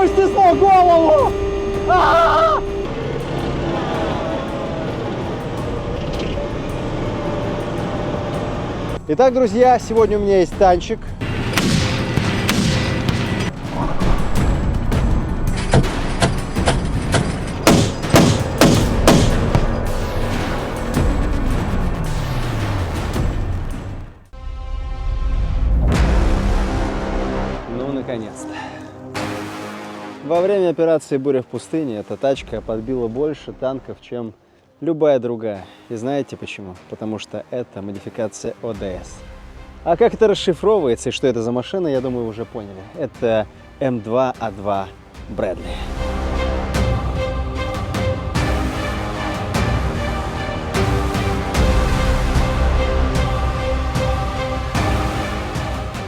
Ой, снесло голову! А-а-а! Итак, друзья, сегодня у меня есть танчик. Ну, наконец-то. Во время операции «Буря в пустыне» эта тачка подбила больше танков, чем любая другая. И знаете почему? Потому что это модификация ОДС. А как это расшифровывается и что это за машина, я думаю, вы уже поняли. Это М2А2 Брэдли.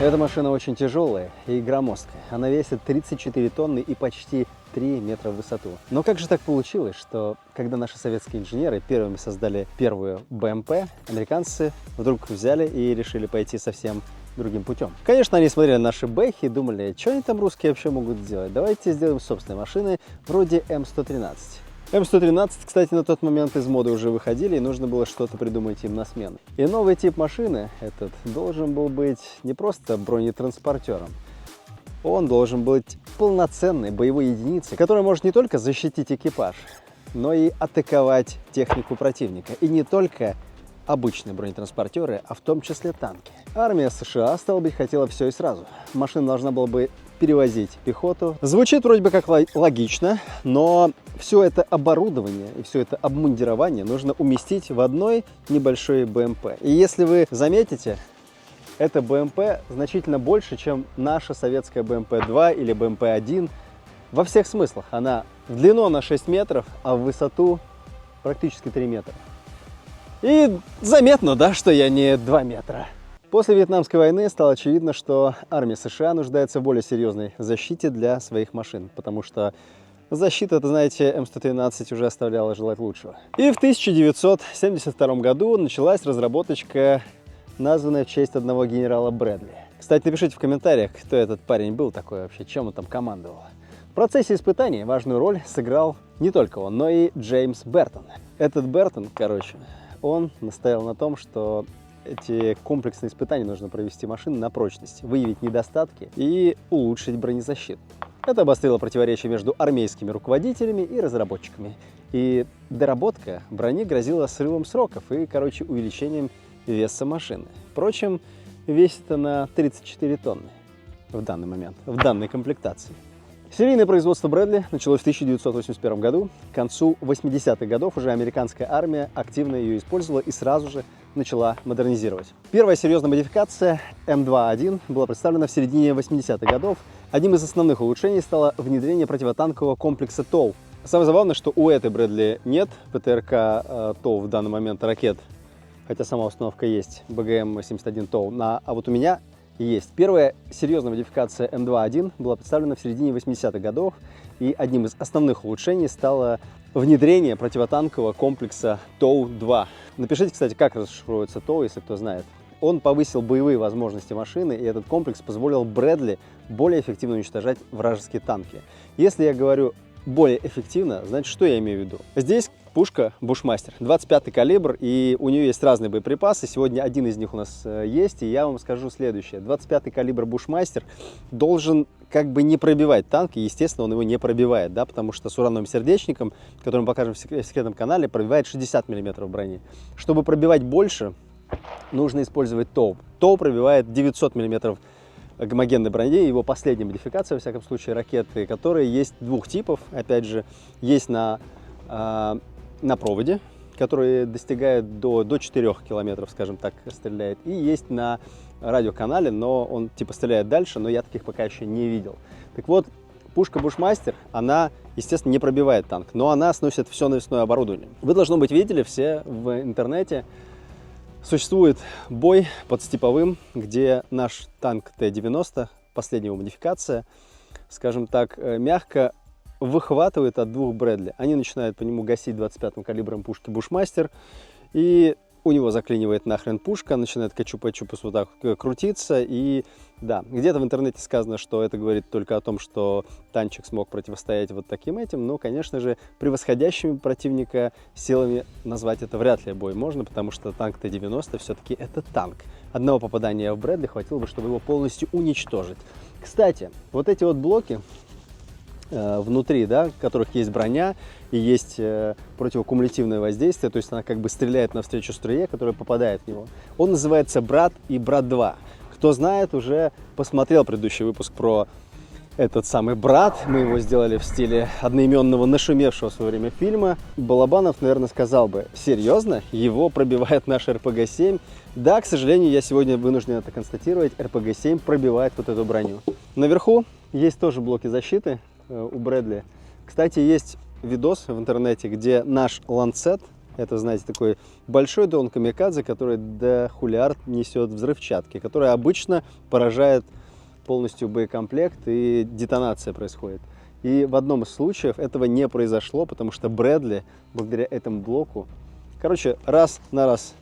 Эта машина очень тяжелая и громоздкая. Она весит 34 тонны и почти 3 метра в высоту. Но как же так получилось, что когда наши советские инженеры первыми создали первую БМП, американцы вдруг взяли и решили пойти совсем другим путем? Конечно, они смотрели на наши бэхи и думали, что они там русские вообще могут сделать. Давайте сделаем собственные машины вроде М113. М113, кстати, на тот момент из моды уже выходили, и нужно было что-то придумать им на смену. И новый тип машины этот должен был быть не просто бронетранспортером. Он должен быть полноценной боевой единицей, которая может не только защитить экипаж, но и атаковать технику противника. И не только обычные бронетранспортеры, а в том числе танки. Армия США, стало быть, хотела все и сразу. Машина должна была бы перевозить пехоту. Звучит вроде бы как логично, но все это оборудование и все это обмундирование нужно уместить в одной небольшой БМП. И если вы заметите, эта БМП значительно больше, чем наша советская БМП-2 или БМП-1 во всех смыслах. Она в длину на 6 метров, а в высоту практически 3 метра. И заметно, да, что я не 2 метра. После Вьетнамской войны стало очевидно, что армия США нуждается в более серьезной защите для своих машин, потому что защита, это, знаете, М113 уже оставляла желать лучшего. И в 1972 году началась разработочка, названная в честь одного генерала Брэдли. Кстати, напишите в комментариях, кто этот парень был такой вообще, чем он там командовал. В процессе испытаний важную роль сыграл не только он, но и Джеймс Бертон. Этот Бертон, короче, он настоял на том, что эти комплексные испытания нужно провести машины на прочность, выявить недостатки и улучшить бронезащиту. Это обострило противоречия между армейскими руководителями и разработчиками. И доработка брони грозила срывом сроков и, короче, увеличением веса машины. Впрочем, весит она 34 тонны в данный момент, в данной комплектации. Серийное производство Брэдли началось в 1981 году. К концу 80-х годов уже американская армия активно ее использовала и сразу же начала модернизировать. Первая серьезная модификация М2А1 была представлена в середине 80-х годов. Одним из основных улучшений стало внедрение противотанкового комплекса ТОУ. Самое забавное, что у этой Брэдли нет ПТРК ТОУ в данный момент ракет, хотя сама установка есть, БГМ-71 ТОУ, а вот у меня есть. Первая серьезная модификация М2А1 была представлена в середине 80-х годов, и одним из основных улучшений стало внедрение противотанкового комплекса ТОУ-2. Напишите, кстати, как расшифровывается ТОУ, если кто знает. Он повысил боевые возможности машины, и этот комплекс позволил Брэдли более эффективно уничтожать вражеские танки. Если я говорю более эффективно, значит, что я имею в виду? Здесь пушка Бушмастер, 25-й калибр, и у нее есть разные боеприпасы. Сегодня один из них у нас есть, и я вам скажу следующее. 25-й калибр Бушмастер должен как бы не пробивать танк, и, естественно, он его не пробивает, да, потому что с урановым сердечником, который мы покажем в секретном канале, пробивает 60 мм брони. Чтобы пробивать больше, нужно использовать ТОУ. ТОУ пробивает 900 мм гомогенной брони, его последняя модификация, во всяком случае, ракеты, которые есть двух типов, опять же, есть на проводе, который достигает до 4 километров, скажем так, стреляет, и есть на радиоканале, но он типа стреляет дальше, но я таких пока еще не видел. Так вот, пушка Бушмастер, она, естественно, не пробивает танк, но она сносит все навесное оборудование. Вы, должно быть, видели все в интернете, существует бой под Степовым, где наш танк Т-90, последняя модификация, скажем так, мягко выхватывает от двух Брэдли. Они начинают по нему гасить 25-м калибром пушки Бушмастер, и у него заклинивает нахрен пушка, начинает качу-пачупус вот так крутиться. И да, где-то в интернете сказано, что это говорит только о том, что танчик смог противостоять вот таким этим. Но, конечно же, превосходящими противника силами назвать это вряд ли бой можно, потому что танк Т-90 все-таки это танк. Одного попадания в Брэдли хватило бы, чтобы его полностью уничтожить. Кстати, вот эти вот блоки внутри, да, в которых есть броня и есть противокумулятивное воздействие, то есть она как бы стреляет навстречу струе, которая попадает в него. Он называется Брат и Брат 2. Кто знает, уже посмотрел предыдущий выпуск про этот самый Брат. Мы его сделали в стиле одноименного нашумевшего в свое время фильма. Балабанов, наверное, сказал бы: серьезно? Его пробивает наш РПГ-7? Да, к сожалению, я сегодня вынужден это констатировать. РПГ-7 пробивает вот эту броню. Наверху есть тоже блоки защиты у Брэдли. Кстати, есть видос в интернете, где наш Ланцет, это, знаете, такой большой дрон камикадзе, который до хулиард несет взрывчатки, который обычно поражает полностью боекомплект и детонация происходит. И в одном из случаев этого не произошло, потому что Брэдли, благодаря этому блоку, короче, раз на раз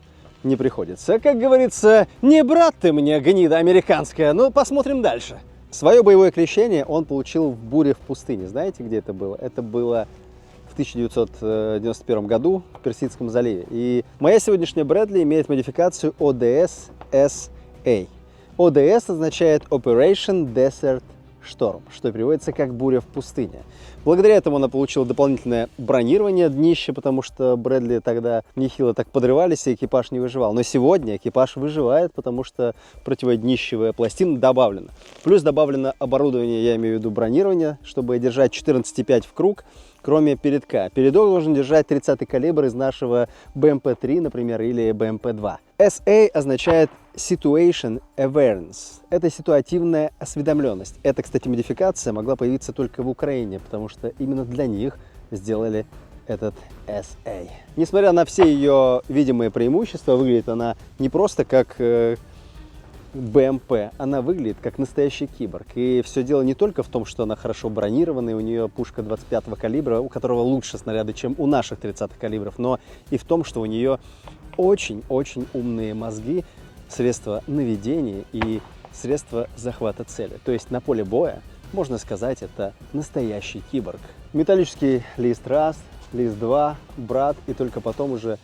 не приходится. Как говорится, не брат ты мне, гнида американская. Ну, посмотрим дальше. Свое боевое крещение он получил в «Буре в пустыне». Знаете, где это было? Это было в 1991 году в Персидском заливе. И моя сегодняшняя Брэдли имеет модификацию ODS-SA. ODS означает Operation Desert Storm, что переводится как «буря в пустыне». Благодаря этому она получила дополнительное бронирование днища, потому что Брэдли тогда нехило так подрывались, и экипаж не выживал. Но сегодня экипаж выживает, потому что противоднищевая пластина добавлена. Плюс добавлено оборудование, я имею в виду бронирование, чтобы держать 14,5 в круг, кроме передка. Передок должен держать 30-й калибр из нашего БМП-3, например, или БМП-2. SA означает Situation Awareness. Это ситуативная осведомленность. Эта, кстати, модификация могла появиться только в Украине, потому что именно для них сделали этот SA. Несмотря на все ее видимые преимущества, выглядит она не просто как БМП, она выглядит как настоящий киборг. И все дело не только в том, что она хорошо бронированная, у нее пушка 25-го калибра, у которого лучше снаряды, чем у наших 30-х калибров, но и в том, что у нее очень-очень умные мозги, средства наведения и средства захвата цели. То есть на поле боя, можно сказать, это настоящий киборг. Металлический лист раз, лист 2, брат, и только потом уже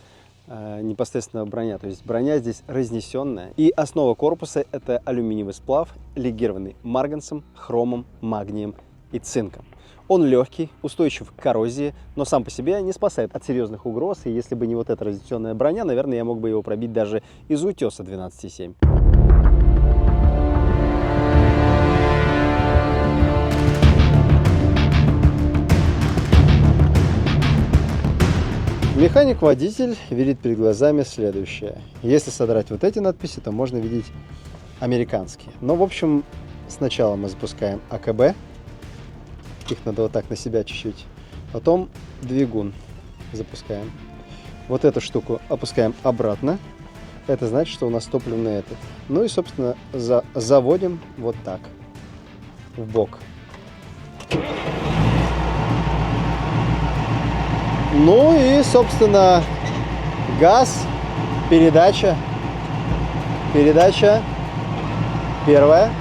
непосредственно броня. То есть броня здесь разнесенная. И основа корпуса это алюминиевый сплав, легированный марганцем, хромом, магнием и цинком. Он легкий, устойчив к коррозии, но сам по себе не спасает от серьезных угроз. И если бы не вот эта разнесенная броня, наверное, я мог бы его пробить даже из утеса 12,7. Механик-водитель видит перед глазами следующее. Если содрать вот эти надписи, то можно видеть американские. Но, в общем, сначала мы запускаем АКБ. Их надо вот так на себя чуть-чуть. Потом двигун запускаем. Вот эту штуку опускаем обратно. Это значит, что у нас топливный этот. Ну и, собственно, заводим вот так. В бок. Ну и, собственно, газ, передача. Передача первая.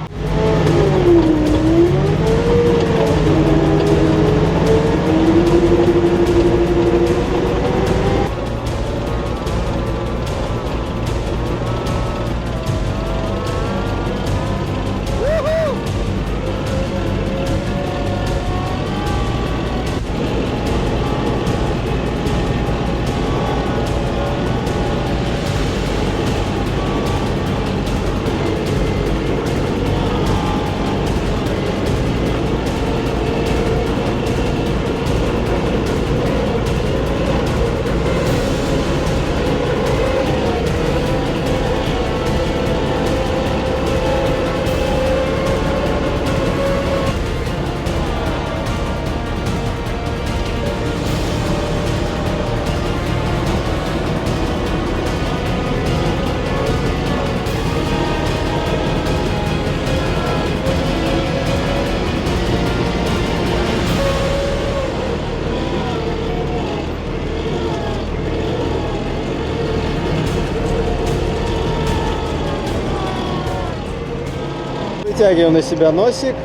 Притягиваем на себя носик.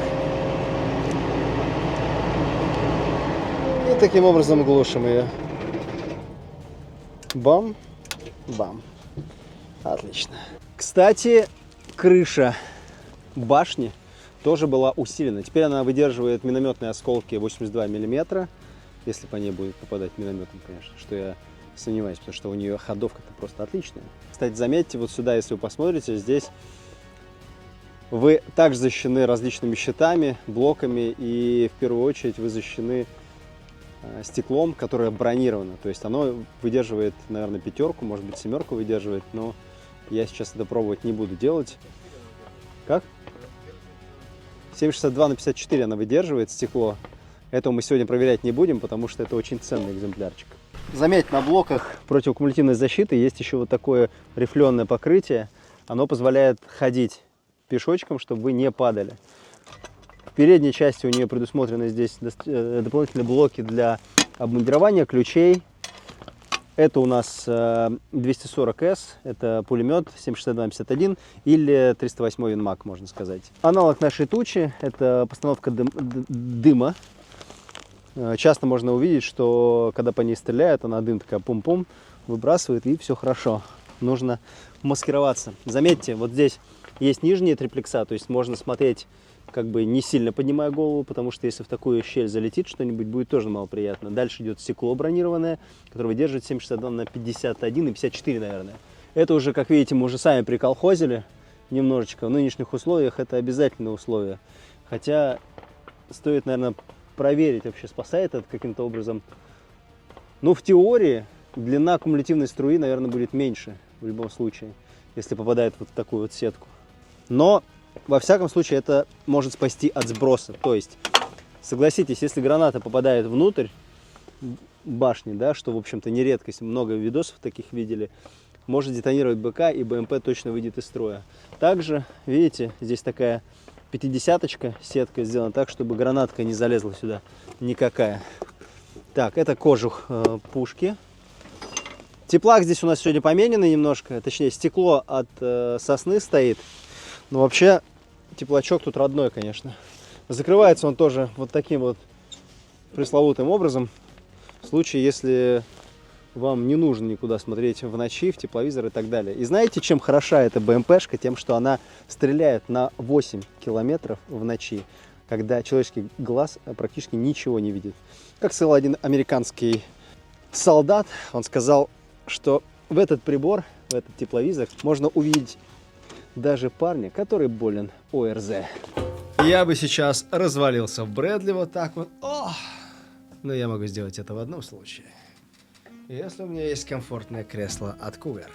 И таким образом глушим ее. Бам, бам. Отлично. Кстати, крыша башни тоже была усилена. Теперь она выдерживает минометные осколки 82 миллиметра. Если по ней будет попадать минометом, конечно, что я сомневаюсь, потому что у нее ходовка-то просто отличная. Кстати, заметьте, вот сюда, если вы посмотрите, здесь вы также защищены различными щитами, блоками, и в первую очередь вы защищены стеклом, которое бронировано. То есть оно выдерживает, наверное, 5, может быть 7 выдерживает, но я сейчас это пробовать не буду делать. Как? 7,62 на 54 она выдерживает, стекло. Этого мы сегодня проверять не будем, потому что это очень ценный экземплярчик. Заметьте, на блоках противокумулятивной защиты есть еще вот такое рифленое покрытие. Оно позволяет ходить пешочком, чтобы вы не падали. В передней части у нее предусмотрены здесь дополнительные блоки для обмундирования, ключей. Это у нас 240С, это пулемет 7,62-51 или 308 Винмаг, можно сказать. Аналог нашей тучи, это постановка дыма. Часто можно увидеть, что когда по ней стреляют, она дым такая пум-пум выбрасывает, и все хорошо. Нужно маскироваться. Заметьте, вот здесь есть нижние триплекса, то есть можно смотреть, как бы не сильно поднимая голову, потому что если в такую щель залетит что-нибудь, будет тоже малоприятно. Дальше идет стекло бронированное, которое выдерживает 7,62 на 51 и 54, наверное. Это уже, как видите, мы уже сами приколхозили немножечко. В нынешних условиях это обязательное условие. Хотя стоит, наверное, проверить, вообще спасает это каким-то образом. Ну, в теории длина кумулятивной струи, наверное, будет меньше в любом случае, если попадает вот в такую вот сетку. Но, во всяком случае, это может спасти от сброса. То есть, согласитесь, если граната попадает внутрь башни, да, что, в общем-то, не редкость, много видосов таких видели, может детонировать БК, и БМП точно выйдет из строя. Также, видите, здесь такая 50-очка, сетка сделана так, чтобы гранатка не залезла сюда никакая. Так, это кожух пушки. Теплак здесь у нас сегодня помененный немножко, точнее стекло от сосны стоит. Но вообще теплачок тут родной, конечно. Закрывается он тоже вот таким вот пресловутым образом. В случае, если вам не нужно никуда смотреть в ночи, в тепловизор и так далее. И знаете, чем хороша эта БМПшка? Тем, что она стреляет на 8 километров в ночи, когда человеческий глаз практически ничего не видит. Как сказал один американский солдат, он сказал, что в этот прибор, в этот тепловизор можно увидеть даже парня, который болен ОРЗ. Я бы сейчас развалился в Брэдли вот так вот. Но я могу сделать это в одном случае. Если у меня есть комфортное кресло от Cougar.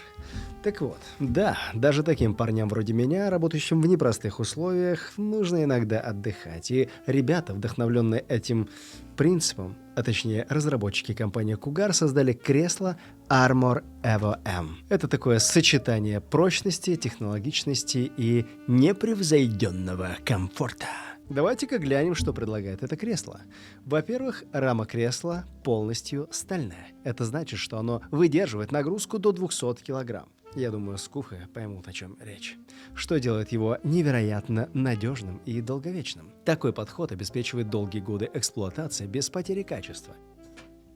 Так вот, да, даже таким парням вроде меня, работающим в непростых условиях, нужно иногда отдыхать. И ребята, вдохновленные этим принципом, а точнее разработчики компании Cougar, создали кресло Armor Evo M. Это такое сочетание прочности, технологичности и непревзойденного комфорта. Давайте-ка глянем, что предлагает это кресло. Во-первых, рама кресла полностью стальная. Это значит, что оно выдерживает нагрузку до 200 килограмм. Я думаю, скуфы поймут, о чем речь. Что делает его невероятно надежным и долговечным. Такой подход обеспечивает долгие годы эксплуатации без потери качества.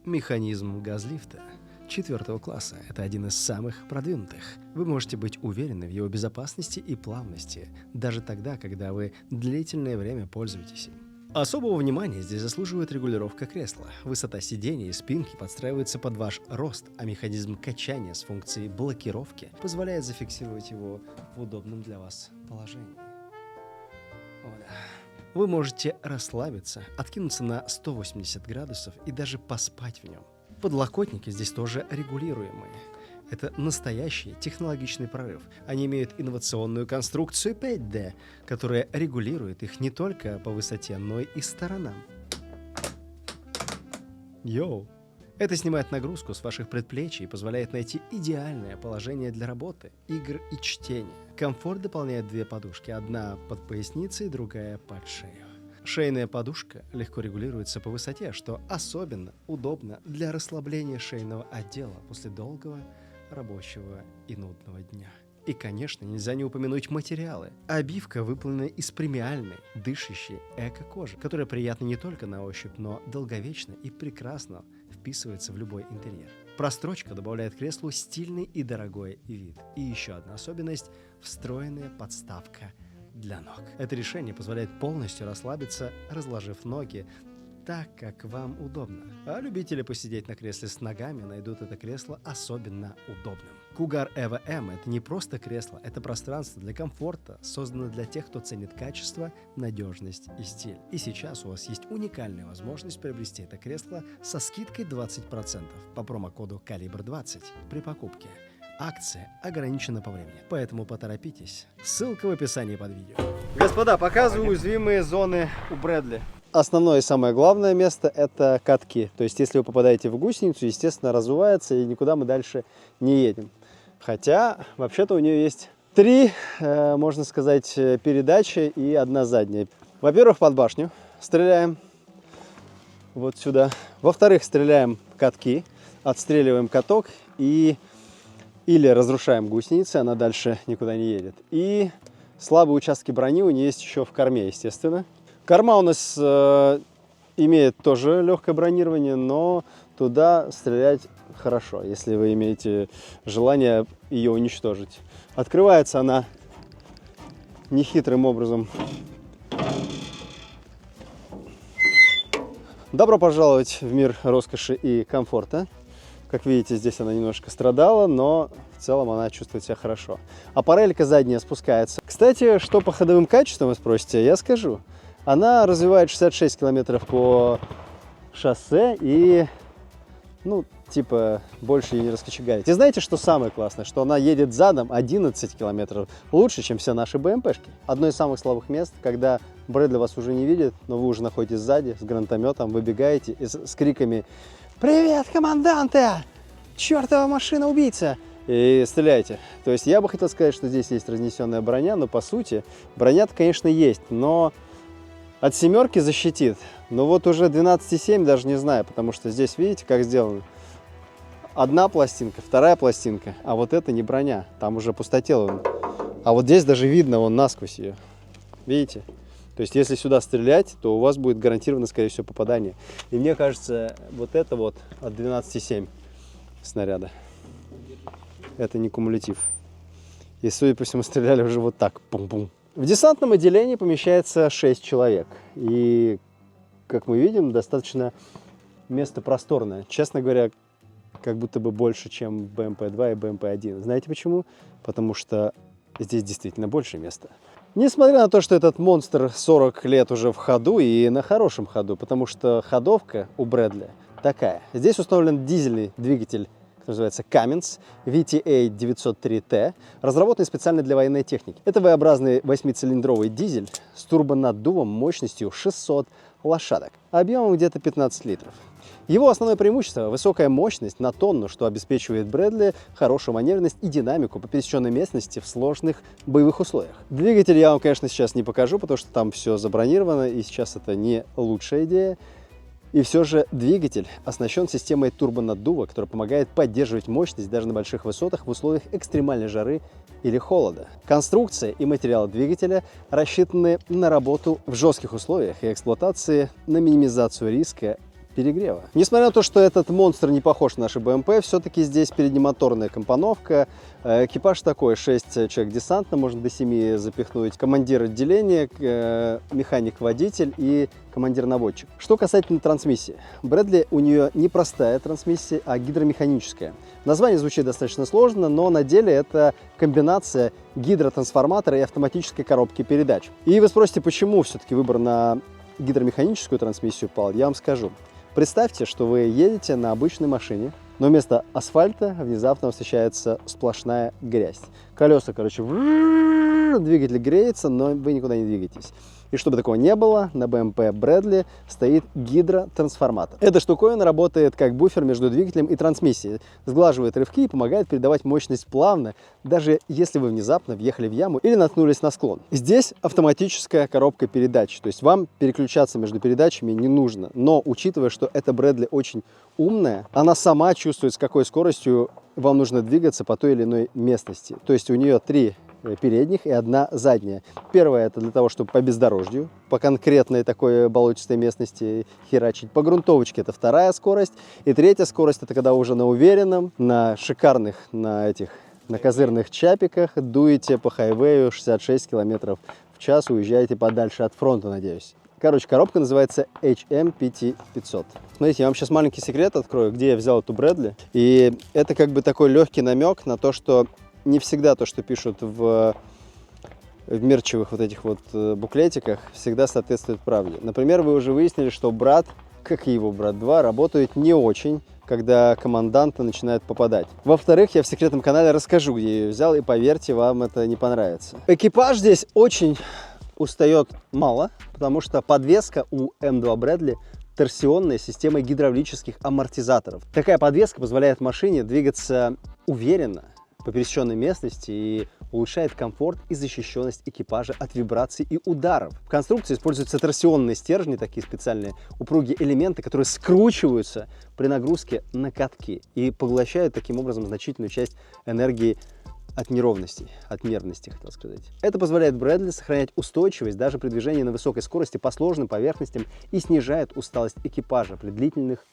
Механизм газлифта 4 класса – это один из самых продвинутых. Вы можете быть уверены в его безопасности и плавности, даже тогда, когда вы длительное время пользуетесь им. Особого внимания здесь заслуживает регулировка кресла. Высота сидения и спинки подстраивается под ваш рост, а механизм качания с функцией блокировки позволяет зафиксировать его в удобном для вас положении. Вы можете расслабиться, откинуться на 180 градусов и даже поспать в нем. Подлокотники здесь тоже регулируемые. Это настоящий технологичный прорыв. Они имеют инновационную конструкцию 5D, которая регулирует их не только по высоте, но и сторонам. Йоу! Это снимает нагрузку с ваших предплечий и позволяет найти идеальное положение для работы, игр и чтения. Комфорт дополняет две подушки, одна под поясницей, другая под шею. Шейная подушка легко регулируется по высоте, что особенно удобно для расслабления шейного отдела после долгого рабочего и нудного дня. И, конечно, нельзя не упомянуть материалы. Обивка выполнена из премиальной, дышащей эко-кожи, которая приятна не только на ощупь, но долговечно и прекрасно вписывается в любой интерьер. Прострочка добавляет креслу стильный и дорогой вид. И еще одна особенность – встроенная подставка для ног. Это решение позволяет полностью расслабиться, разложив ноги так, как вам удобно. А любители посидеть на кресле с ногами найдут это кресло особенно удобным. Cougar EVO M – это не просто кресло, это пространство для комфорта, созданное для тех, кто ценит качество, надежность и стиль. И сейчас у вас есть уникальная возможность приобрести это кресло со скидкой 20% по промокоду Калибр20 при покупке. Акция ограничена по времени, поэтому поторопитесь. Ссылка в описании под видео. Господа, показываю уязвимые зоны у Брэдли. Основное и самое главное место – это катки. То есть, если вы попадаете в гусеницу, естественно, разувается, и никуда мы дальше не едем. Хотя, вообще-то, у нее есть 3, можно сказать, передачи и 1 задняя. Во-первых, под башню стреляем вот сюда. Во-вторых, стреляем катки, отстреливаем каток и или разрушаем гусеницы, она дальше никуда не едет. И слабые участки брони у нее есть еще в корме, естественно. Корма у нас имеет тоже легкое бронирование, но туда стрелять хорошо, если вы имеете желание ее уничтожить. Открывается она нехитрым образом. Добро пожаловать в мир роскоши и комфорта. Как видите, здесь она немножко страдала, но в целом она чувствует себя хорошо. Аппарелька задняя спускается. Кстати, что по ходовым качествам, вы спросите, я скажу. Она развивает 66 километров по шоссе и, больше ее не раскочегарить. И знаете, что самое классное? Что она едет задом 11 километров лучше, чем все наши БМПшки. Одно из самых слабых мест, когда Брэдли вас уже не видит, но вы уже находитесь сзади с гранатометом, выбегаете и с криками «Привет, команданте! Чертова машина-убийца!» И стреляйте. То есть я бы хотел сказать, что здесь есть разнесенная броня, но по сути броня-то, конечно, есть, но от 7 защитит. Но вот уже 12,7 даже не знаю, потому что здесь, видите, как сделано. 1 пластинка, 2 пластинка, а вот это не броня, там уже пустотело. А вот здесь даже видно, вон насквозь ее. Видите? То есть, если сюда стрелять, то у вас будет гарантированно, скорее всего, попадание. И мне кажется, вот это вот от 12,7 снаряда. Это не кумулятив. И, судя по всему, стреляли уже вот так. Пум-пум. В десантном отделении помещается 6 человек. И, как мы видим, достаточно место просторное. Честно говоря, как будто бы больше, чем в БМП-2 и БМП-1. Знаете почему? Потому что здесь действительно больше места. Несмотря на то, что этот монстр 40 лет уже в ходу и на хорошем ходу, потому что ходовка у Брэдли такая. Здесь установлен дизельный двигатель, который называется Cummins VTA 903T, разработанный специально для военной техники. Это V-образный 8-цилиндровый дизель с турбонаддувом мощностью 600 лошадок, объемом где-то 15 литров. Его основное преимущество – высокая мощность на тонну, что обеспечивает Брэдли хорошую маневренность и динамику по пересеченной местности в сложных боевых условиях. Двигатель я вам, конечно, сейчас не покажу, потому что там все забронировано, и сейчас это не лучшая идея. И все же двигатель оснащен системой турбонаддува, которая помогает поддерживать мощность даже на больших высотах в условиях экстремальной жары или холода. Конструкция и материалы двигателя рассчитаны на работу в жестких условиях и эксплуатации, на минимизацию риска перегрева. Несмотря на то, что этот монстр не похож на наши БМП, все-таки здесь переднемоторная компоновка. Экипаж такой, 6 человек десантно, можно до 7 запихнуть. Командир отделения, механик-водитель и командир-наводчик. Что касательно трансмиссии. Брэдли у нее не простая трансмиссия, а гидромеханическая. Название звучит достаточно сложно, но на деле это комбинация гидротрансформатора и автоматической коробки передач. И вы спросите, почему все-таки выбор на гидромеханическую трансмиссию пал? Я вам скажу. Представьте, что вы едете на обычной машине, но вместо асфальта внезапно встречается сплошная грязь. Колеса, двигатель греется, но вы никуда не двигаетесь. И чтобы такого не было, на BMW Bradley стоит гидротрансформатор. Эта штуковина работает как буфер между двигателем и трансмиссией, сглаживает рывки и помогает передавать мощность плавно, даже если вы внезапно въехали в яму или наткнулись на склон. Здесь автоматическая коробка передач, то есть вам переключаться между передачами не нужно. Но учитывая, что эта Bradley очень умная, она сама чувствует, с какой скоростью вам нужно двигаться по той или иной местности. То есть у нее 3 передних и 1 задняя. Первая — это для того, чтобы по бездорожью, по конкретной такой болотистой местности херачить. По грунтовочке — это 2-я скорость. И 3-я скорость — это когда уже на уверенном, на шикарных, на козырных чапиках дуете по хайвею 66 км в час, уезжаете подальше от фронта, надеюсь. Короче, коробка называется HMPT500. Смотрите, я вам сейчас маленький секрет открою, где я взял эту Bradley. И это как бы такой легкий намек на то, что не всегда то, что пишут в мерчевых вот этих вот буклетиках, всегда соответствует правде. Например, вы уже выяснили, что брат, как и его брат 2, работают не очень, когда команданты начинают попадать. Во-вторых, я в секретном канале расскажу, где я ее взял, и поверьте, вам это не понравится. Экипаж здесь очень устает мало, потому что подвеска у М2 Bradley торсионная система гидравлических амортизаторов. Такая подвеска позволяет машине двигаться уверенно по пересеченной местности и улучшает комфорт и защищенность экипажа от вибраций и ударов. В конструкции используются торсионные стержни, такие специальные упругие элементы, которые скручиваются при нагрузке на катки и поглощают таким образом значительную часть энергии от неровностей, от нервности, хотел сказать. Это позволяет Bradley сохранять устойчивость даже при движении на высокой скорости по сложным поверхностям и снижает усталость экипажа при длительных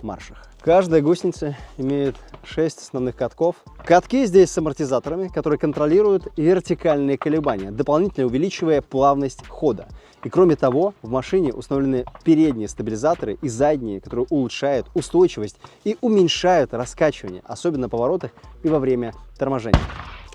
маршах. Каждая гусеница имеет 6 основных катков. Катки здесь с амортизаторами, которые контролируют вертикальные колебания, дополнительно увеличивая плавность хода. И кроме того, в машине установлены передние стабилизаторы и задние, которые улучшают устойчивость и уменьшают раскачивание, особенно на поворотах и во время торможения.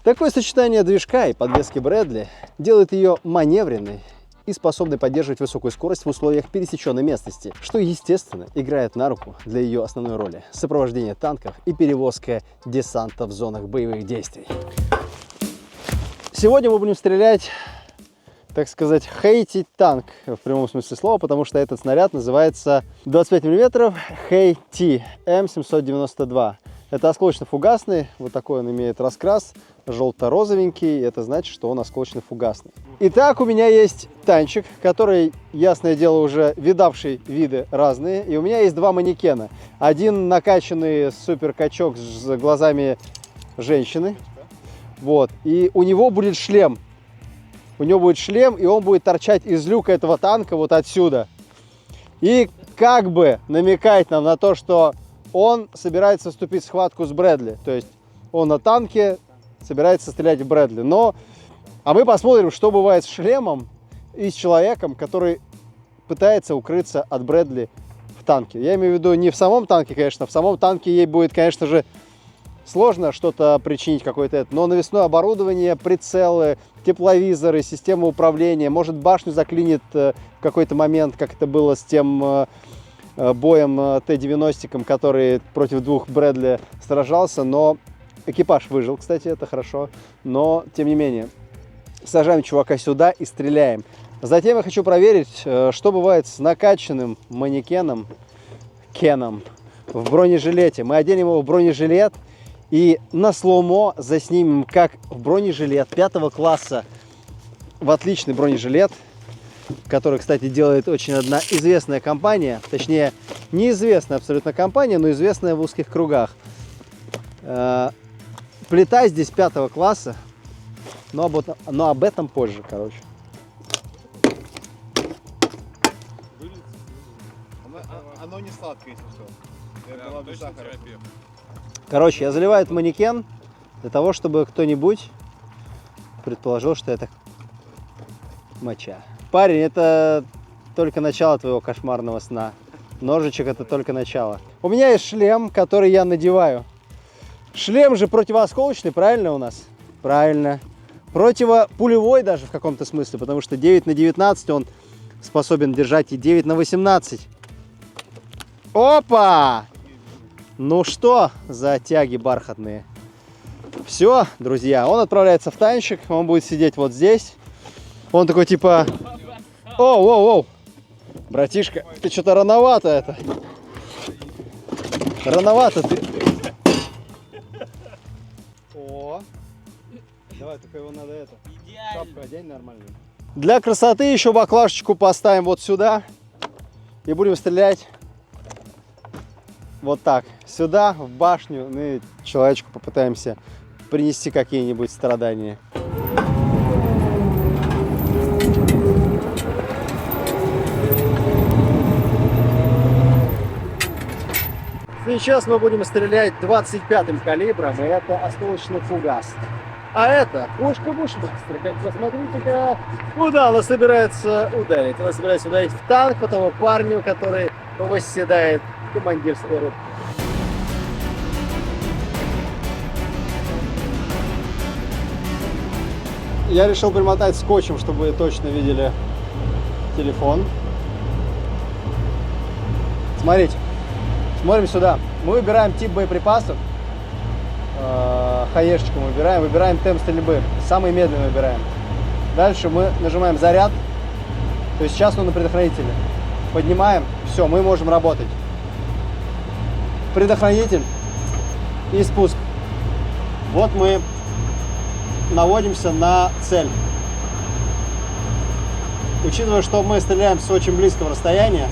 Такое сочетание движка и подвески Bradley делает ее маневренной и способны поддерживать высокую скорость в условиях пересеченной местности, что, естественно, играет на руку для ее основной роли – сопровождение танков и перевозка десанта в зонах боевых действий. Сегодня мы будем стрелять, так сказать, хейтить танк в прямом смысле слова, потому что этот снаряд называется 25 мм HT М792. Это осколочно-фугасный, вот такой он имеет раскрас, желто-розовенький, это значит, что он осколочно-фугасный. Итак, у меня есть танчик, который, ясное дело, уже видавший виды разные, и у меня есть 2 манекена. Один накачанный суперкачок с глазами женщины, вот, и у него будет шлем. У него будет шлем, и он будет торчать из люка этого танка вот отсюда. И как бы намекать нам на то, что он собирается вступить в схватку с Bradley. То есть он на танке собирается стрелять в Bradley. А мы посмотрим, что бывает с шлемом и с человеком, который пытается укрыться от Bradley в танке. Я имею в виду не в самом танке, конечно. В самом танке ей будет, конечно же, сложно что-то причинить, какое-то это. Но навесное оборудование, прицелы, тепловизоры, система управления. Может, башню заклинит в какой-то момент, как это было с тем боем Т-90, который против 2 Bradley сражался, но экипаж выжил, кстати, это хорошо, но тем не менее. Сажаем чувака сюда и стреляем. Затем я хочу проверить, что бывает с накачанным манекеном Кеном в бронежилете. Мы оденем его в бронежилет и на слоумо заснимем, как в бронежилет 5 класса, в отличный бронежилет, который, кстати, делает очень одна известная компания, точнее, неизвестная абсолютно компания, но известная в узких кругах. Плита здесь 5 класса, но об этом позже, короче. Оно не сладкое, если что. Это была без сахара. Короче, я заливаю этот манекен для того, чтобы кто-нибудь предположил, что это моча. Парень, это только начало твоего кошмарного сна. Ножичек — это только начало. У меня есть шлем, который я надеваю. Шлем же противоосколочный, правильно у нас? Правильно. Противопулевой даже в каком-то смысле, потому что 9 на 19 он способен держать и 9 на 18. Опа! Ну что за тяги бархатные? Все, друзья, он отправляется в танчик, он будет сидеть вот здесь. Он такой типа: Оу, оу, оу. Братишка, ты что-то рановато это. Рановато ты. О, давай, только его надо это. Шапку одень нормально. Для красоты еще баклажечку поставим вот сюда. И будем стрелять вот так. Сюда, в башню. Ну и человечку попытаемся принести какие-нибудь страдания. Сейчас мы будем стрелять 25-м калибром, и это осколочный фугас. А это пушка Бушмастер. Как посмотрите-ка, куда она собирается ударить. Она собирается ударить в танк по тому парню, который восседает в командирской рубке. Я решил примотать скотчем, чтобы вы точно видели телефон. Смотрите. Смотрим сюда. Мы выбираем тип боеприпасов. Хаешечку мы выбираем темп стрельбы. Самый медленный выбираем. Дальше мы нажимаем заряд. То есть сейчас он на предохранителе. Поднимаем. Все, мы можем работать. Предохранитель и спуск. Вот мы наводимся на цель. Учитывая, что мы стреляем с очень близкого расстояния,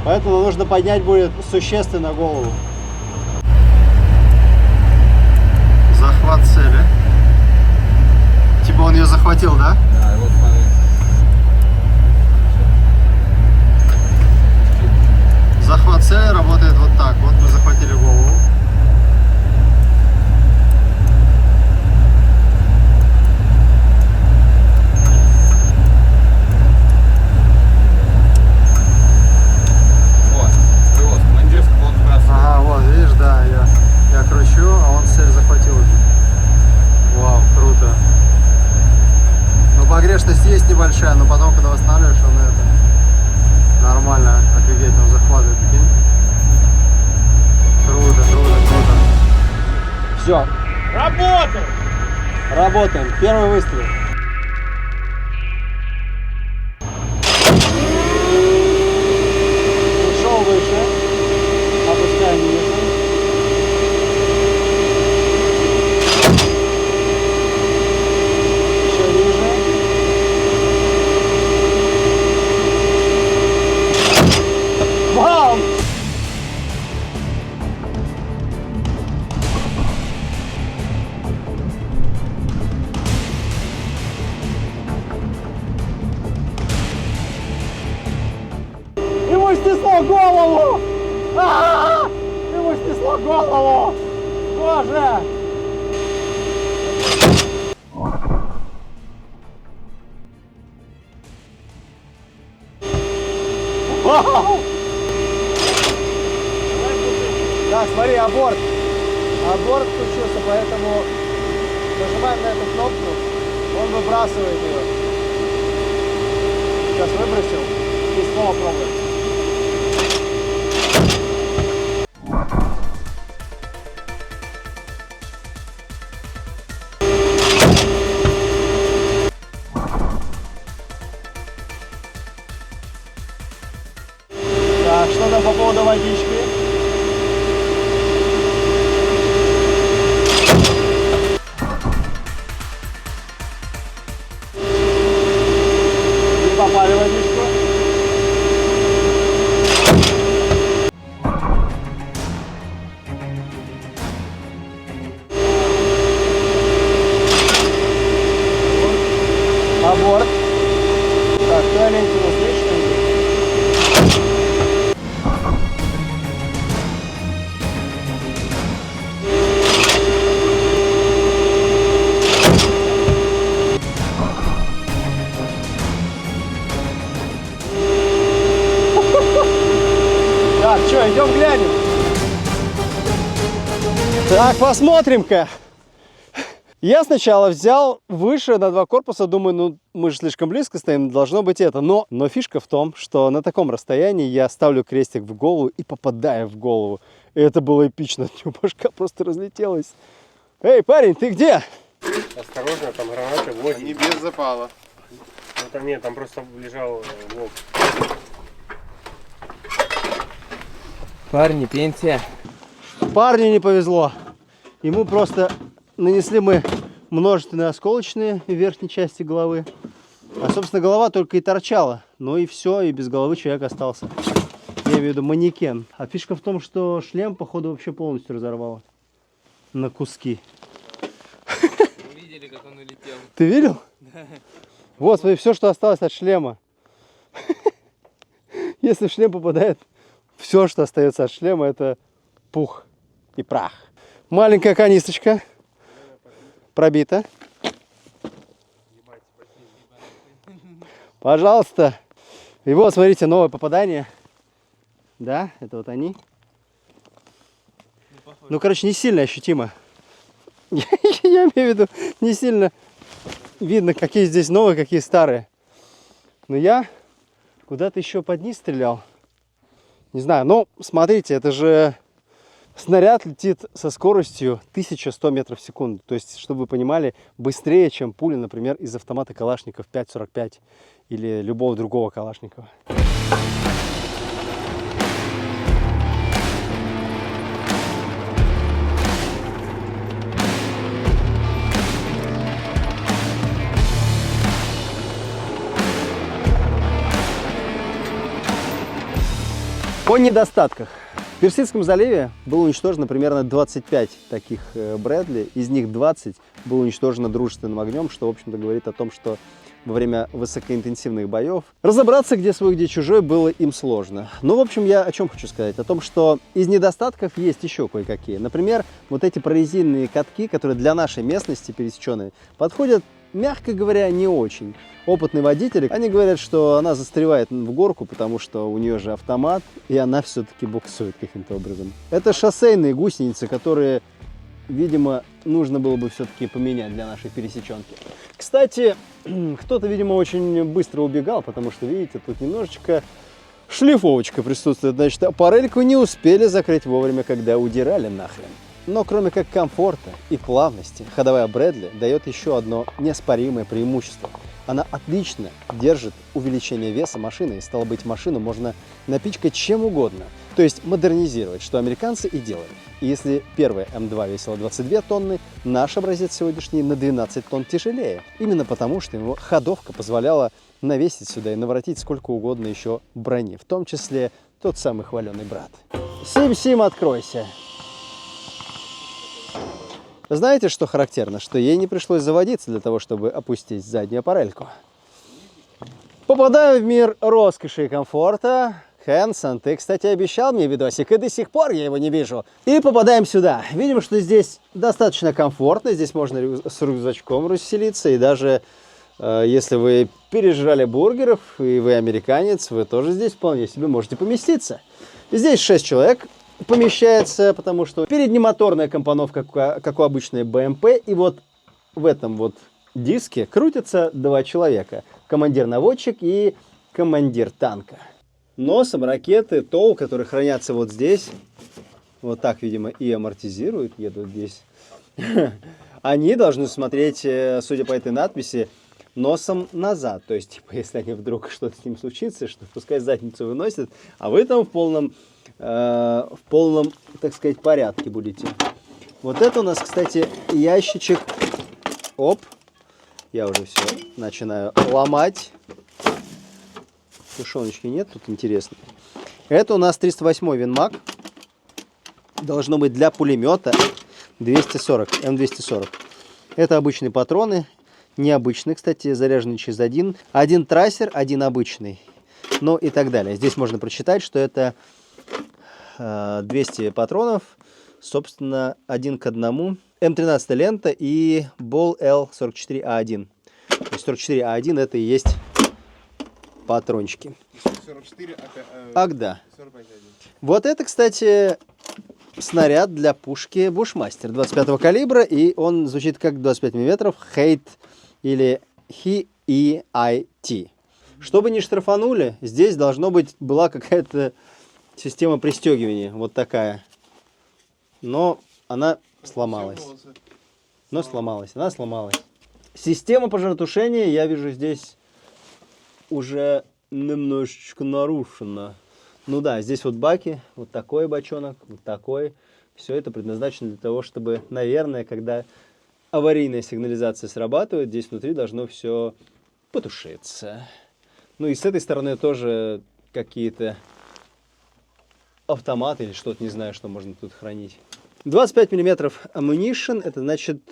поэтому нужно поднять будет существенно голову. Захват цели. Типа он ее захватил, да? Да, и вот смотри. Захват цели работает вот так. Вот мы захватили голову. Ага, вот, видишь, да, я кручу, а он цель захватил уже. Вау, круто. Ну, погрешность есть небольшая, но потом, когда восстанавливаешь, он это нормально, офигеть, он захватывает, прикинь. Круто, круто, круто. Все. Работаем! Работаем. Первый выстрел. Ушел выше. Опускаем ниже. Еще ниже. Бам! Ему снесло голову! Ему снесло голову! Боже! Вау! Так, смотри, аборт. Аборт включился, поэтому нажимаем на эту кнопку, он выбрасывает ее. Сейчас выбросил и снова пробуем. Так, что там по поводу водички? Не попали в водичку. Аборт. Так, туалетик у нас есть что-нибудь? Так, что, идем глянем? Так, посмотрим-ка. Я сначала взял выше на 2 корпуса, думаю, ну мы же слишком близко стоим, должно быть это. Но фишка в том, что на таком расстоянии я ставлю крестик в голову и попадаю в голову. И это было эпично, от него башка просто разлетелась. Эй, парень, ты где? Осторожно, там гранаты, вот. Они без запала. Ну там нет, там просто лежал лоб. Парни, пенсия. Парню не повезло. Ему просто нанесли мы множественные осколочные в верхней части головы. А, собственно, голова только и торчала. Ну и все, и без головы человек остался. Я имею в виду манекен. А фишка в том, что шлем, походу, вообще полностью разорвало на куски. Вы видели, как он улетел? Ты видел? Да. Вот, смотри, все, что осталось от шлема. Если в шлем попадает, все, что остается от шлема, это пух и прах. Маленькая канисточка пробита. Пожалуйста. И вот, смотрите, новое попадание. Да, это вот они. Ну, короче, не сильно ощутимо. Я имею в виду, не сильно видно, какие здесь новые, какие старые. Но я куда-то еще под низ стрелял. Не знаю, но смотрите, это же снаряд летит со скоростью 1100 метров в секунду. То есть, чтобы вы понимали, быстрее, чем пуля, например, из автомата Калашников 5.45 или любого другого Калашникова. О недостатках. В Персидском заливе было уничтожено примерно 25 таких Брэдли. Из них 20 было уничтожено дружественным огнем, что, в общем-то, говорит о том, что во время высокоинтенсивных боев разобраться, где свой, где чужой, было им сложно. Ну, в общем, я о чем хочу сказать? О том, что из недостатков есть еще кое-какие. Например, вот эти прорезиненные катки, которые для нашей местности пересеченные, подходят, мягко говоря, не очень. Опытные водители, они говорят, что она застревает в горку, потому что у нее же автомат, и она все-таки буксует каким-то образом. Это шоссейные гусеницы, которые, видимо, нужно было бы все-таки поменять для нашей пересеченки. Кстати, кто-то, видимо, очень быстро убегал, потому что, видите, тут немножечко шлифовочка присутствует. Значит, аппарельку не успели закрыть вовремя, когда удирали нахрен. Но кроме как комфорта и плавности, ходовая Брэдли дает еще одно неоспоримое преимущество. Она отлично держит увеличение веса машины, и стало быть, машину можно напичкать чем угодно. То есть модернизировать, что американцы и делали. И если первая М2 весила 22 тонны, наш образец сегодняшний на 12 тонн тяжелее. Именно потому, что его ходовка позволяла навесить сюда и наворотить сколько угодно еще брони, в том числе тот самый хваленый брат. Сим-Сим, откройся! Знаете, что характерно? Что ей не пришлось заводиться для того, чтобы опустить заднюю аппарельку. Попадаю в мир роскоши и комфорта. Хэнсон, ты, кстати, обещал мне видосик, и до сих пор я его не вижу. И попадаем сюда. Видим, что здесь достаточно комфортно. Здесь можно с рюкзачком расселиться. И даже если вы пережрали бургеров, и вы американец, вы тоже здесь вполне себе можете поместиться. Здесь 6 человек помещается, потому что переднемоторная компоновка, как у обычной БМП, и вот в этом вот диске крутятся 2 человека. Командир-наводчик и командир танка. Носом ракеты ТОУ, которые хранятся вот здесь, вот так, видимо, и амортизируют, едут здесь. Они должны смотреть, судя по этой надписи, носом назад. То есть, типа, если они вдруг что-то с ним случится, что пускай задницу выносят, а вы там в полном, так сказать, порядке будете. Вот это у нас, кстати, ящичек. Оп. Я уже все начинаю ломать. Тушеночки нет, тут интересно. Это у нас 308 Винмаг. Должно быть для пулемета 240, М240. Это обычные патроны. Необычный, кстати, заряженный через один. Один трассер, один обычный. Ну и так далее. Здесь можно прочитать, что это 200 патронов, собственно, 1 к 1. М13 лента и Ball L44A1. То есть 44А1 это и есть патрончики. 44, Ах, да. 45. Вот это, кстати, снаряд для пушки Bushmaster 25 калибра, и он звучит как 25 мм Hate или HEIT. Чтобы не штрафанули, здесь должно быть была какая-то система пристегивания, вот такая. Но она сломалась. Но сломалась, она сломалась. Система пожаротушения, я вижу, здесь уже немножечко нарушена. Ну да, здесь вот баки, вот такой бачонок, вот такой. Все это предназначено для того, чтобы, наверное, когда аварийная сигнализация срабатывает, здесь внутри должно все потушиться. Ну и с этой стороны тоже какие-то автоматы или что-то, не знаю, что можно тут хранить. 25 миллиметров ammunition, это значит,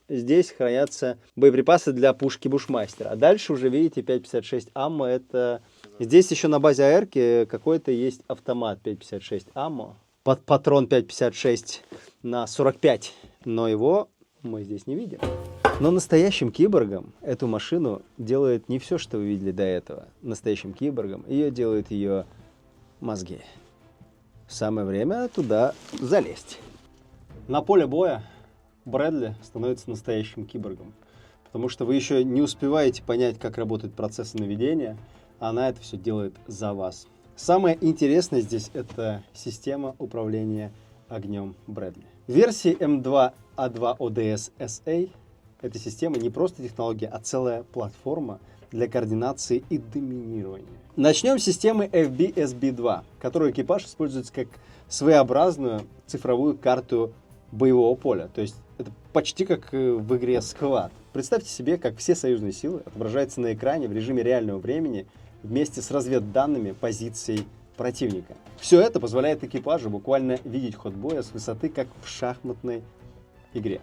здесь хранятся боеприпасы для пушки Бушмастера. А дальше уже видите 5.56 аммо, это... Здесь еще на базе АР какой-то есть автомат 5.56 аммо. Под патрон 5.56 на 45, но его мы здесь не видим. Но настоящим киборгом эту машину делает не все, что вы видели до этого. Настоящим киборгом ее делают ее мозги. Самое время туда залезть. На поле боя Брэдли становится настоящим киборгом, потому что вы еще не успеваете понять, как работают процессы наведения, а она это все делает за вас. Самое интересное здесь это система управления огнем Брэдли. В версии M2A2 ODS SA эта система не просто технология, а целая платформа для координации и доминирования. Начнем с системы FB-SB2, которую экипаж использует как своеобразную цифровую карту боевого поля. То есть это почти как в игре Squad. Представьте себе, как все союзные силы отображаются на экране в режиме реального времени вместе с разведданными позиций противника. Все это позволяет экипажу буквально видеть ход боя с высоты, как в шахматной игре,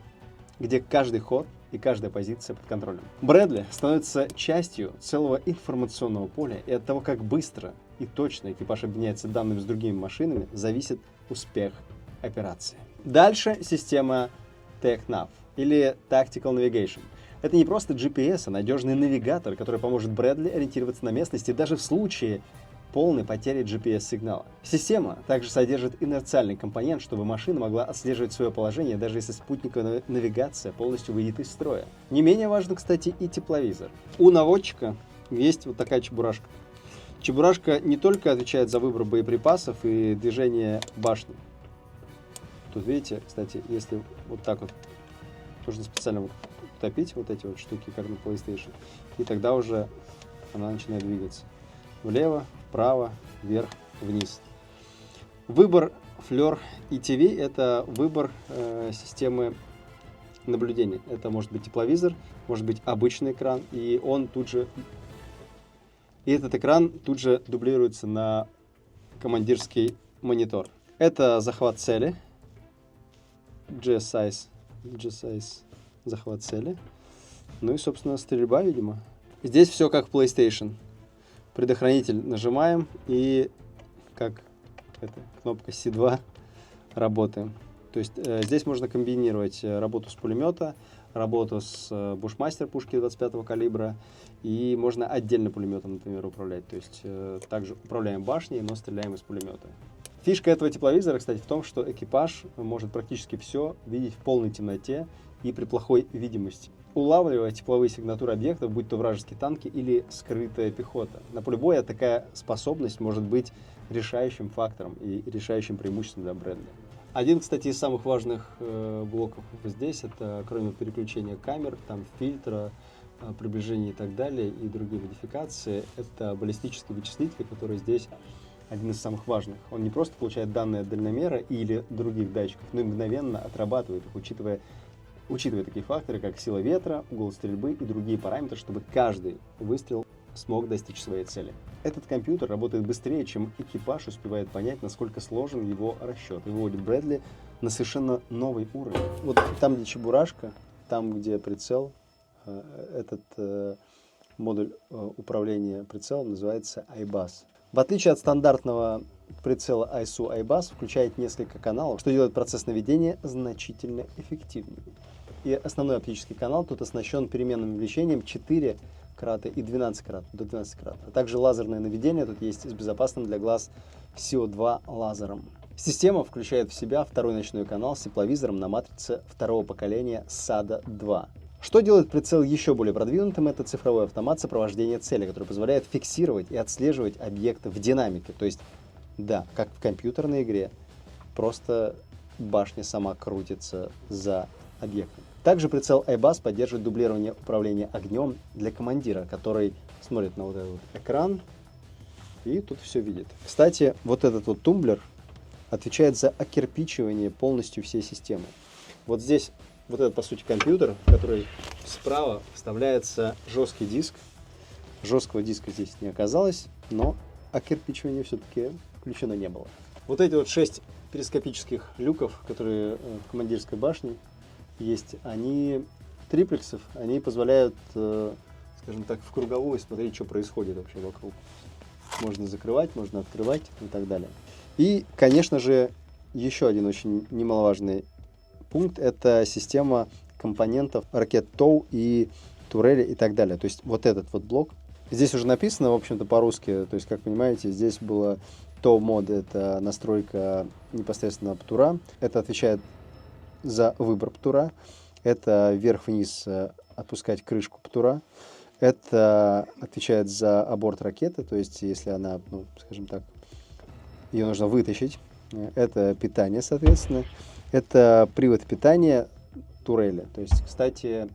где каждый ход и каждая позиция под контролем. Брэдли становится частью целого информационного поля, и от того, как быстро и точно экипаж обменяется данными с другими машинами, зависит успех операции. Дальше система TechNav или Tactical Navigation. Это не просто GPS, а надежный навигатор, который поможет Брэдли ориентироваться на местности даже в случае полной потери GPS-сигнала. Система также содержит инерциальный компонент, чтобы машина могла отслеживать свое положение, даже если спутниковая навигация полностью выйдет из строя. Не менее важно, кстати, и тепловизор. У наводчика есть вот такая чебурашка. Чебурашка не только отвечает за выбор боеприпасов и движение башни. Тут видите, кстати, если вот так вот, нужно специально вот топить вот эти вот штуки, как на PlayStation, и тогда уже она начинает двигаться. Влево, вправо, вверх, вниз. Выбор Fleur ETV – это выбор системы наблюдения. Это может быть тепловизор, может быть обычный экран, и он тут же... И этот экран тут же дублируется на командирский монитор. Это захват цели. GSIS захват цели. Ну и, собственно, стрельба, видимо. Здесь все как в PlayStation. Предохранитель нажимаем и как это, кнопка C2 работаем. То есть здесь можно комбинировать работу с пулемета, работу с Bushmaster пушки 25-го калибра, и можно отдельно пулеметом, например, управлять. То есть также управляем башней, но стреляем из пулемета. Фишка этого тепловизора, кстати, в том, что экипаж может практически все видеть в полной темноте и при плохой видимости, улавливая тепловые сигнатуры объектов, будь то вражеские танки или скрытая пехота. На поле боя такая способность может быть решающим фактором и решающим преимуществом для Брэдли. Один, кстати, из самых важных блоков здесь, это кроме переключения камер, там фильтра, приближения и так далее, и другие модификации, это баллистический вычислитель, который здесь один из самых важных. Он не просто получает данные от дальномера или других датчиков, но и мгновенно отрабатывает их, учитывая такие факторы, как сила ветра, угол стрельбы и другие параметры, чтобы каждый выстрел смог достичь своей цели. Этот компьютер работает быстрее, чем экипаж успевает понять, насколько сложен его расчет, и выводит Брэдли на совершенно новый уровень. Вот там, где чебурашка, там, где прицел, этот модуль управления прицелом называется IBAS. В отличие от стандартного прицела ISU IBAS, включает несколько каналов, что делает процесс наведения значительно эффективнее. И основной оптический канал тут оснащен переменным увеличением 4 крата и 12 крат, до 12 крат. А также лазерное наведение тут есть с безопасным для глаз CO2 лазером. Система включает в себя второй ночной канал с тепловизором на матрице второго поколения SADA-2. Что делает прицел еще более продвинутым? Это цифровой автомат сопровождения цели, который позволяет фиксировать и отслеживать объекты в динамике. То есть, да, как в компьютерной игре, просто башня сама крутится за объектом. Также прицел Айбас поддерживает дублирование управления огнем для командира, который смотрит на вот этот вот экран и тут все видит. Кстати, вот этот вот тумблер отвечает за окирпичивание полностью всей системы. Вот здесь, вот этот, по сути, компьютер, в который справа вставляется жесткий диск. Жесткого диска здесь не оказалось, но окирпичивание все-таки включено не было. Вот эти вот 6 перископических люков, которые в командирской башне есть, они триплексов, они позволяют, скажем так, в круговую смотреть, что происходит вообще вокруг. Можно закрывать, можно открывать и так далее. И, конечно же, еще один очень немаловажный пункт – это система компонентов ракет ТОУ и турели и так далее. То есть вот этот вот блок. Здесь уже написано, в общем-то, по-русски. То есть, как понимаете, здесь было ТОУ мод – это настройка непосредственно птура. Это отвечает за выбор птура. Это вверх-вниз отпускать крышку птура. Это отвечает за аборт ракеты, то есть если она, ну, скажем так, ее нужно вытащить. Это питание, соответственно. Это привод питания турели. То есть, кстати,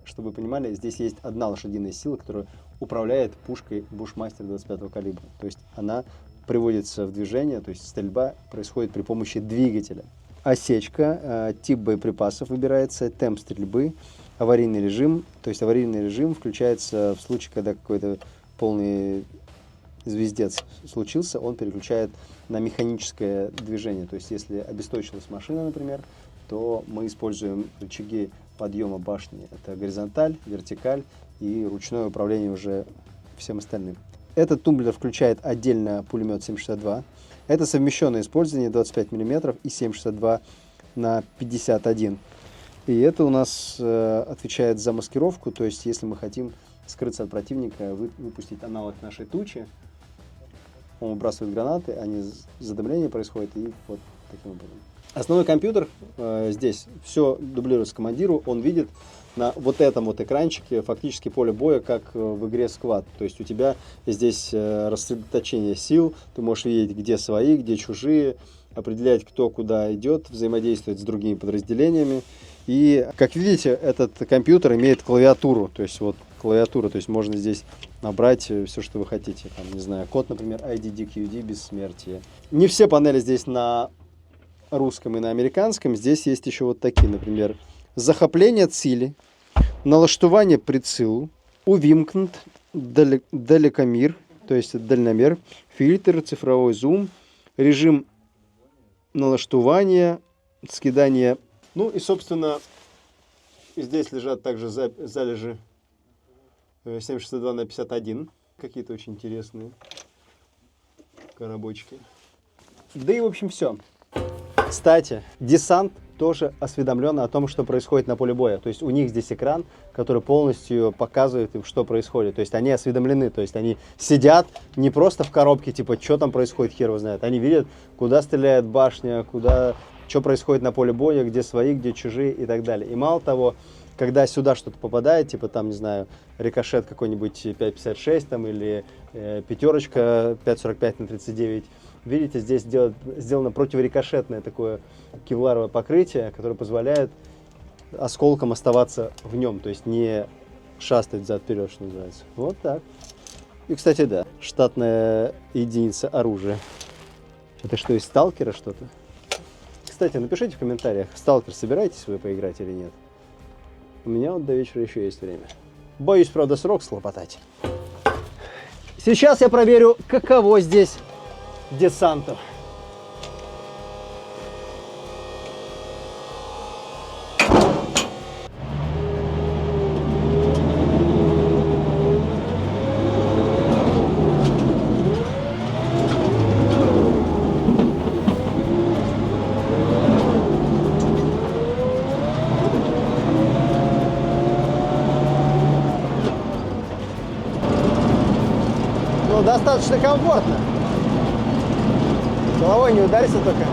чтобы вы понимали, здесь есть одна лошадиная сила, которая управляет пушкой Бушмастер 25-го калибра. То есть она приводится в движение, то есть стрельба происходит при помощи двигателя. Осечка, тип боеприпасов выбирается, темп стрельбы, аварийный режим. То есть аварийный режим включается в случае, когда какой-то полный звездец случился, он переключает на механическое движение. То есть если обесточилась машина, например, то мы используем рычаги подъема башни. Это горизонталь, вертикаль и ручное управление уже всем остальным. Этот тумблер включает отдельно пулемет 7,62. Это совмещенное использование 25 мм и 7,62 на 51. И это у нас отвечает за маскировку, то есть если мы хотим скрыться от противника, выпустить аналог нашей тучи, он выбрасывает гранаты, они задымление происходит, и вот таким образом. Основной компьютер здесь, все дублируется командиру, он видит на вот этом вот экранчике фактически поле боя, как в игре Squad. То есть у тебя здесь рассредоточение сил, ты можешь видеть, где свои, где чужие, определять, кто куда идет, взаимодействовать с другими подразделениями. И, как видите, этот компьютер имеет клавиатуру, то есть вот клавиатура, то есть можно здесь набрать все, что вы хотите. Там, не знаю, код, например, IDDQD, бессмертие. Не все панели здесь на русском и на американском. Здесь есть еще вот такие, например, захопление цели, налаштування прицелу, увімкнут, далекомір, то есть дальномер, фильтр, цифровой зум, режим налаштування, скидание. Ну и, собственно, здесь лежат также залежи 7,62 на 51. Какие-то очень интересные коробочки. Да и, в общем, все. Кстати, десант тоже осведомлен о том, что происходит на поле боя. То есть у них здесь экран, который полностью показывает им, что происходит. То есть они осведомлены, то есть они сидят не просто в коробке, типа, что там происходит, хер его знает. Они видят, куда стреляет башня, куда, что происходит на поле боя, где свои, где чужие и так далее. И мало того, когда сюда что-то попадает, типа там, не знаю, рикошет какой-нибудь 5,56 там или пятерочка 5,45 на 39, видите, здесь сделано противорикошетное такое кевларовое покрытие, которое позволяет осколкам оставаться в нем, то есть не шастать взад-вперед, что называется. Вот так. И, кстати, да, штатная единица оружия. Это что, из сталкера что-то? Кстати, напишите в комментариях, в сталкер собираетесь вы поиграть или нет? У меня вот до вечера еще есть время. Боюсь, правда, срок слопотать. Сейчас я проверю, каково здесь десантов. Ну, достаточно комфортно. Головой не ударься только.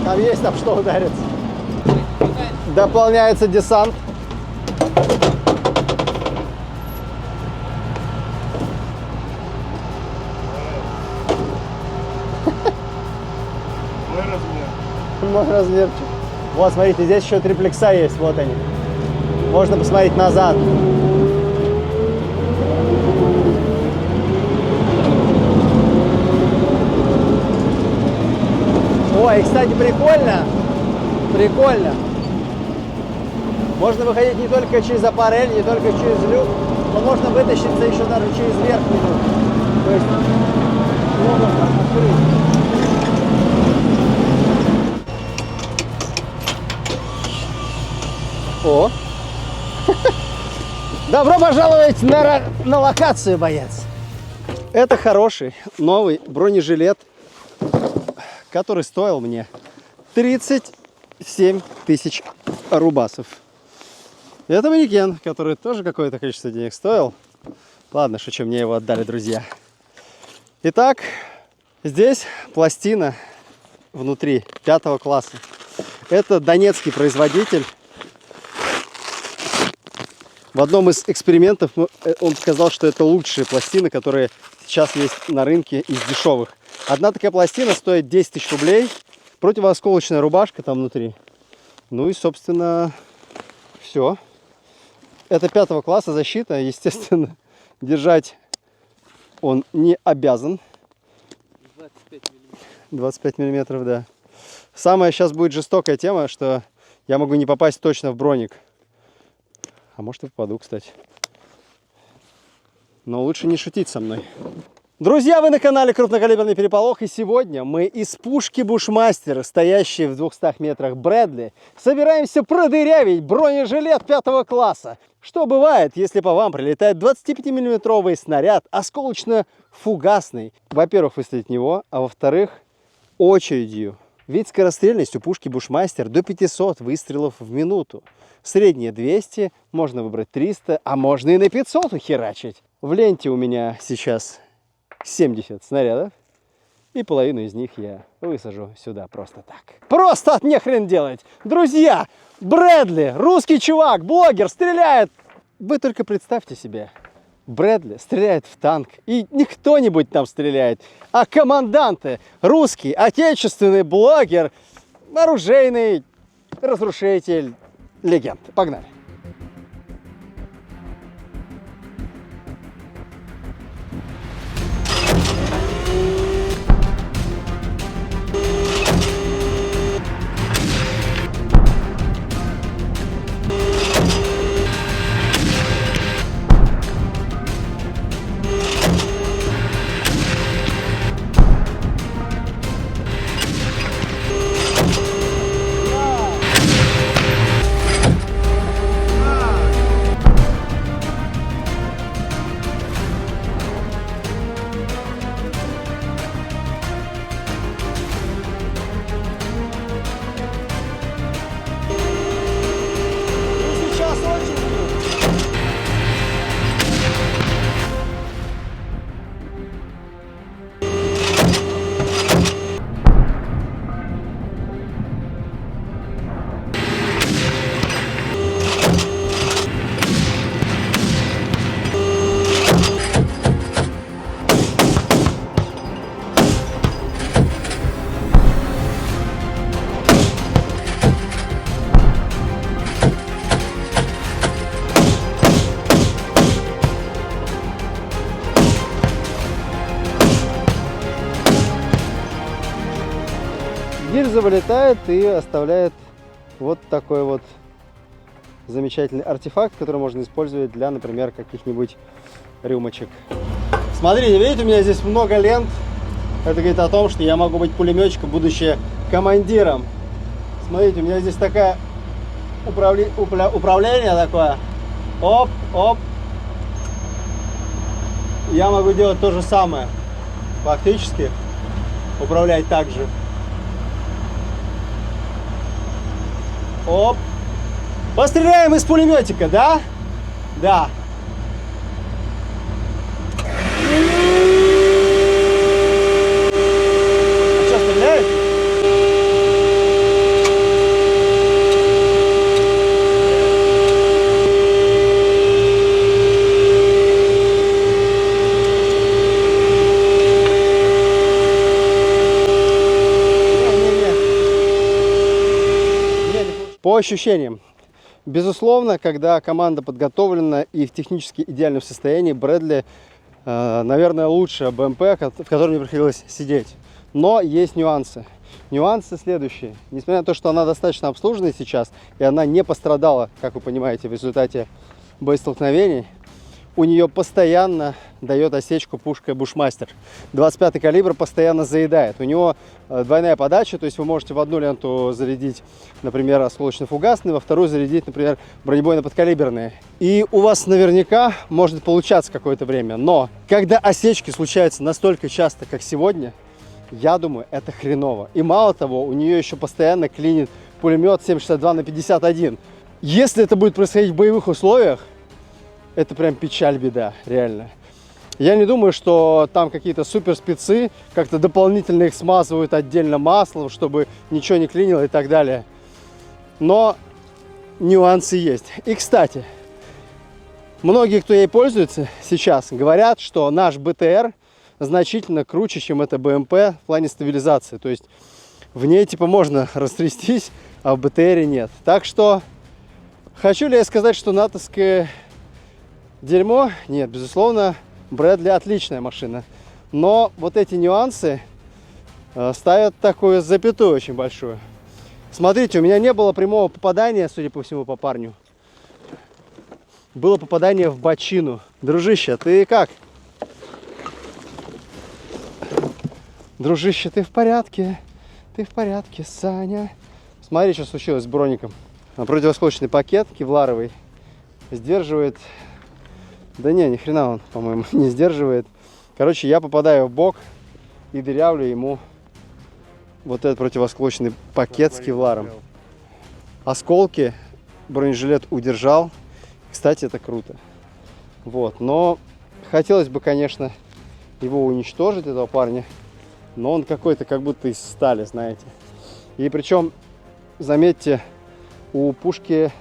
Там есть там что удариться. Дополняется десант. Мой размер. Мой размерчик. Вот, смотрите, здесь еще триплекса есть, вот они. Можно посмотреть назад. Ой, кстати, прикольно. Прикольно. Можно выходить не только через аппарель, не только через люк, но можно вытащиться еще даже через верхний люк. То есть можно открыть. О! Добро пожаловать на локацию, боец! Это хороший новый бронежилет, который стоил мне 37 тысяч рубасов. Это манекен, который тоже какое-то количество денег стоил. Ладно, шучу, мне его отдали друзья. Итак, здесь пластина внутри 5 класса. Это донецкий производитель. В одном из экспериментов он сказал, что это лучшие пластины, которые сейчас есть на рынке из дешевых. Одна такая пластина стоит 10 тысяч рублей. Противоосколочная рубашка там внутри. Ну и, собственно, все. Это 5 класса защита. Естественно, держать он не обязан. 25 миллиметров, да. Самая сейчас будет жестокая тема, что я могу не попасть точно в броник. А может и попаду, кстати. Но лучше не шутить со мной. Друзья, вы на канале Крупнокалиберный Переполох. И сегодня мы из пушки Бушмастер, стоящей в 200 метрах Брэдли, собираемся продырявить бронежилет 5 класса. Что бывает, если по вам прилетает 25-миллиметровый снаряд, осколочно-фугасный? Во-первых, выставить в него, а во-вторых, очередью. Ведь скорострельность у пушки Бушмастер до 500 выстрелов в минуту. Среднее 200, можно выбрать 300, а можно и на 500 ухерачить. В ленте у меня сейчас 70 снарядов, и половину из них я высажу сюда просто так. Просто от нехрен делать! Друзья, Брэдли, русский чувак, блогер, стреляет! Вы только представьте себе, Брэдли стреляет в танк, и не кто-нибудь там стреляет, а команданты, русский, отечественный блогер, оружейный разрушитель, легенд. Погнали! Гильза вылетает и оставляет вот такой вот замечательный артефакт, который можно использовать для, например, каких-нибудь рюмочек. Смотрите, видите, у меня здесь много лент. Это говорит о том, что я могу быть пулеметчиком, будучи командиром. Смотрите, у меня здесь такая управление такое. Оп, оп. Я могу делать то же самое. Фактически управлять так же. Оп. Постреляем из пулеметика, да? Да. А что, стреляет? Не, По ощущениям. Безусловно, когда команда подготовлена и в технически идеальном состоянии, Брэдли, наверное, лучшая БМП, в которой мне приходилось сидеть. Но есть нюансы. Нюансы следующие. Несмотря на то, что она достаточно обслужена сейчас, и она не пострадала, как вы понимаете, в результате боестолкновений, у нее постоянно дает осечку пушка Bushmaster. 25-й калибр постоянно заедает. У него двойная подача, то есть вы можете в одну ленту зарядить, например, осколочно-фугасный, во вторую зарядить, например, бронебойно-подкалиберные. И у вас наверняка может получаться какое-то время. Но когда осечки случаются настолько часто, как сегодня, я думаю, это хреново. И мало того, у нее еще постоянно клинит пулемет 7,62/51. Если это будет происходить в боевых условиях, это прям печаль, беда, реально. Я не думаю, что там какие-то супер спецы как-то дополнительно их смазывают отдельно маслом, чтобы ничего не клинило и так далее. Но нюансы есть. И, кстати, многие, кто ей пользуется сейчас, говорят, что наш БТР значительно круче, чем эта БМП в плане стабилизации. То есть в ней типа можно растрястись, а в БТРе нет. Так что, хочу ли я сказать, что натовское дерьмо? Нет, безусловно, Брэдли отличная машина. Но вот эти нюансы ставят такую запятую очень большую. Смотрите, у меня не было прямого попадания, судя по всему, по парню. Было попадание в бочину. Дружище, ты как? Дружище, ты в порядке? Ты в порядке, Саня? Смотри, что случилось с броником. Противоскочный пакет кевларовый сдерживает. Да не, ни хрена он, по-моему, не сдерживает. Короче, я попадаю в бок и дырявлю ему вот этот противоскочный пакет с кевларом. Осколки бронежилет удержал. Кстати, это круто. Вот, но хотелось бы, конечно, его уничтожить, этого парня. Но он какой-то как будто из стали, знаете. И причем, заметьте, у пушки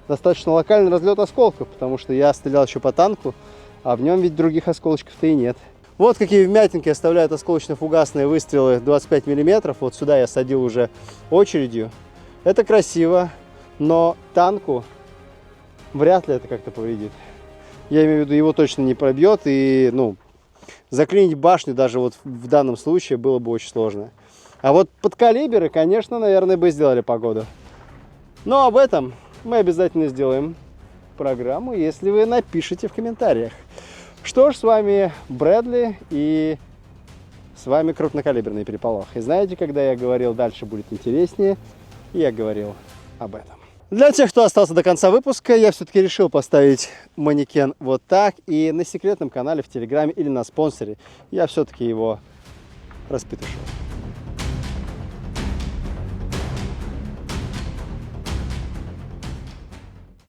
достаточно локальный разлет осколков, потому что я стрелял еще по танку, а в нем ведь других осколочков-то и нет. Вот какие вмятинки оставляют осколочно-фугасные выстрелы 25 мм. Вот сюда я садил уже очередью. Это красиво, но танку вряд ли это как-то повредит. Я имею в виду, его точно не пробьет, и, ну, заклинить башню даже вот в данном случае было бы очень сложно. А вот подкалиберы, конечно, наверное, бы сделали погоду. Но об этом мы обязательно сделаем программу, если вы напишите в комментариях. Что ж, с вами Брэдли, и с вами крупнокалиберный переполох. И знаете, когда я говорил, дальше будет интереснее, я говорил об этом. Для тех, кто остался до конца выпуска, я все-таки решил поставить манекен вот так. И на секретном канале в Телеграме или на спонсоре я все-таки его распетушил.